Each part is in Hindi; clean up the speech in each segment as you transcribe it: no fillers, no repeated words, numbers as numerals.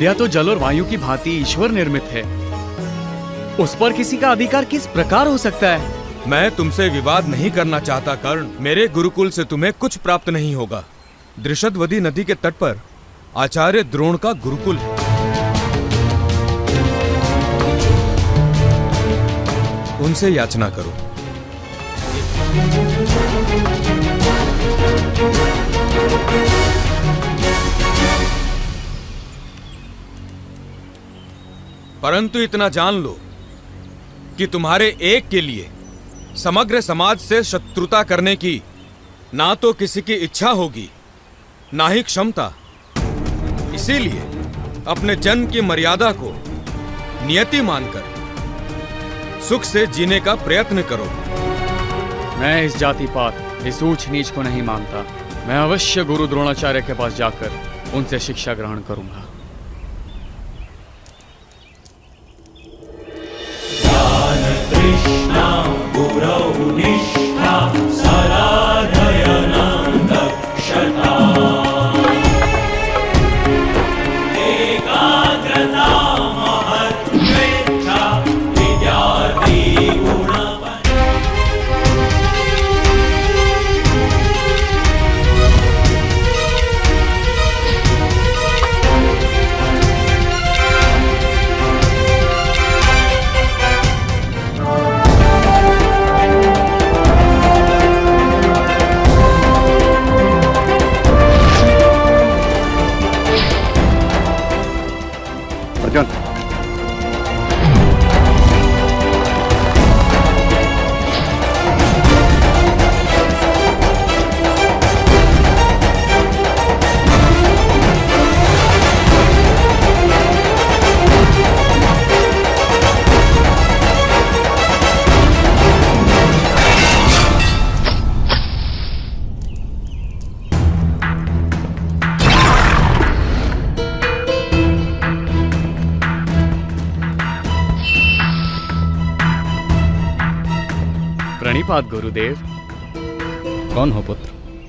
विद्या तो जल और वायु की भांति ईश्वर निर्मित है, उस पर किसी का अधिकार किस प्रकार हो सकता है? मैं तुमसे विवाद नहीं करना चाहता कर्ण। मेरे गुरुकुल से तुम्हें कुछ प्राप्त नहीं होगा। दृषद्वती नदी के तट पर आचार्य द्रोण का गुरुकुल है। उनसे याचना करो। परंतु इतना जान लो कि तुम्हारे एक के लिए समग्र समाज से शत्रुता करने की ना तो किसी की इच्छा होगी, ना ही क्षमता। इसीलिए अपने जन्म की मर्यादा को नियति मानकर सुख से जीने का प्रयत्न करो। मैं इस जाति पात, इस ऊंच नीच को नहीं मानता। मैं अवश्य गुरु द्रोणाचार्य के पास जाकर उनसे शिक्षा ग्रहण करूंगा। कृष्णा गुरौ निष्ठा सराधयनं दक्षता एकाग्रता महत्त्वेच्छा विद्यार्थी गुणवन्। प्रणिपात गुरुदेव। कौन हो पुत्र?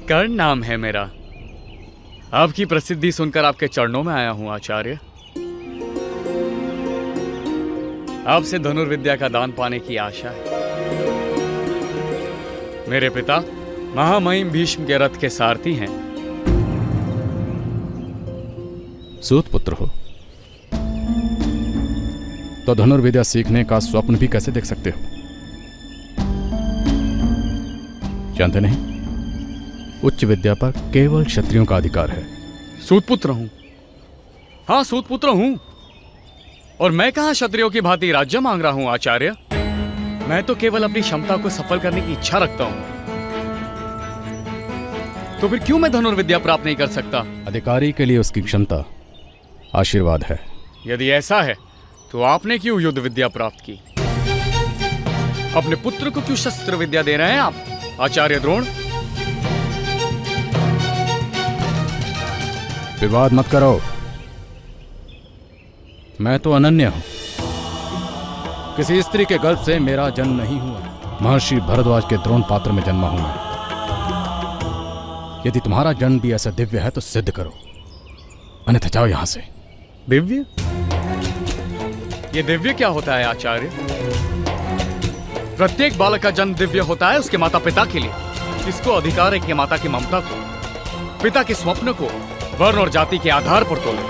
कर्ण नाम है मेरा। आपकी प्रसिद्धि सुनकर आपके चरणों में आया हूं आचार्य। आपसे धनुर्विद्या का दान पाने की आशा है। मेरे पिता महामहिम भीष्म के रथ के सारथी हैं। सूत पुत्र हो तो धनुर्विद्या सीखने का स्वप्न भी कैसे देख सकते हो? जानते नहीं, उच्च विद्या पर केवल क्षत्रियों का अधिकार है। सूतपुत्र हूं। हाँ, सूतपुत्र हूं। और मैं कहां क्षत्रियों की भांति राज्य मांग रहा हूं आचार्य। मैं तो केवल अपनी क्षमता को सफल करने की इच्छा रखता हूं। तो फिर क्यों मैं धनुर्विद्या प्राप्त नहीं कर सकता? अधिकारी के लिए उसकी क्षमता आशीर्वाद है। यदि ऐसा है तो आपने क्यों युद्ध विद्या प्राप्त की? अपने पुत्र को क्यों शस्त्र विद्या दे रहे हैं आप आचार्य द्रोण? विवाद मत करो। मैं तो अनन्य हूं। किसी स्त्री के गर्भ से मेरा जन्म नहीं हुआ। महर्षि भरद्वाज के द्रोण पात्र में जन्मा हूं मैं। यदि तुम्हारा जन्म भी ऐसा दिव्य है तो सिद्ध करो, अन्यथा जाओ यहां से। दिव्य? ये दिव्य क्या होता है आचार्य? प्रत्येक बालक का जन्म दिव्य होता है उसके माता पिता के लिए। इसको अधिकार है कि माता की ममता को, पिता के स्वप्न को वर्ण और जाति के आधार पर तोले।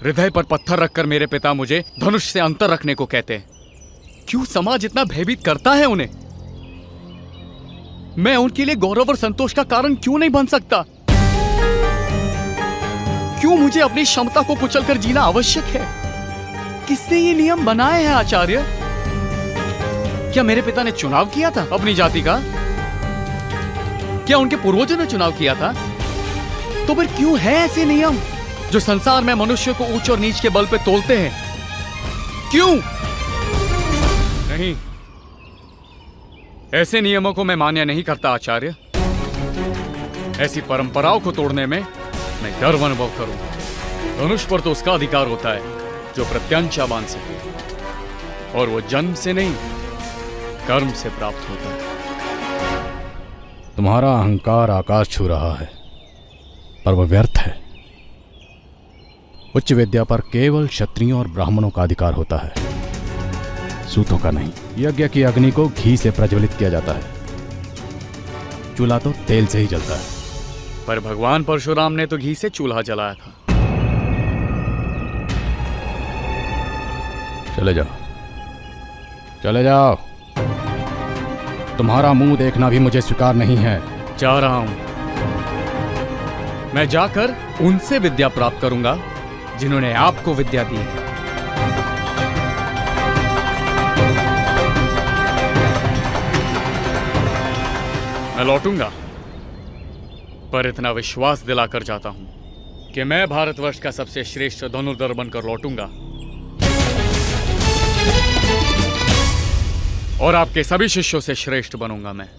हृदय पर पत्थर रखकर मेरे पिता मुझे धनुष से अंतर रखने को कहते हैं। क्यों समाज इतना भयभीत करता है उन्हें? मैं उनके लिए गौरव और संतोष का कारण क्यों नहीं बन सकता? क्यों मुझे अपनी क्षमता को कुचलकर जीना आवश्यक है? किसने ये नियम बनाए हैं आचार्य? क्या मेरे पिता ने चुनाव किया था अपनी जाति का? क्या उनके पूर्वजों ने चुनाव किया था? तो फिर क्यों है ऐसे नियम जो संसार में मनुष्य को ऊंच और नीच के बल पे तोलते हैं? क्यों? नहीं, ऐसे नियमों को मैं मान्य नहीं करता आचार्य। ऐसी परंपराओं को तोड़ने में मैं गर्व अनुभव करूंगा। धनुष पर तो उसका अधिकार होता है जो प्रत्यंचा बांध सके, और वो जन्म से नहीं कर्म से प्राप्त होता है। तुम्हारा अहंकार आकाश छू रहा है, पर वो व्यर्थ है। उच्च विद्या पर केवल क्षत्रियों और ब्राह्मणों का अधिकार होता है, सूतों का नहीं। यज्ञ की अग्नि को घी से प्रज्वलित किया जाता है, चूल्हा तो तेल से ही जलता है। पर भगवान परशुराम ने तो घी से चूल्हा जलाया था। चले जाओ, चले जाओ। तुम्हारा मुंह देखना भी मुझे स्वीकार नहीं है। जा रहा हूं। मैं जाकर उनसे विद्या प्राप्त करूंगा जिन्होंने आपको विद्या दी है। मैं लौटूंगा, पर इतना विश्वास दिलाकर जाता हूं कि मैं भारतवर्ष का सबसे श्रेष्ठ धनुर्धर बनकर लौटूंगा और आपके सभी शिष्यों से श्रेष्ठ बनूंगा मैं।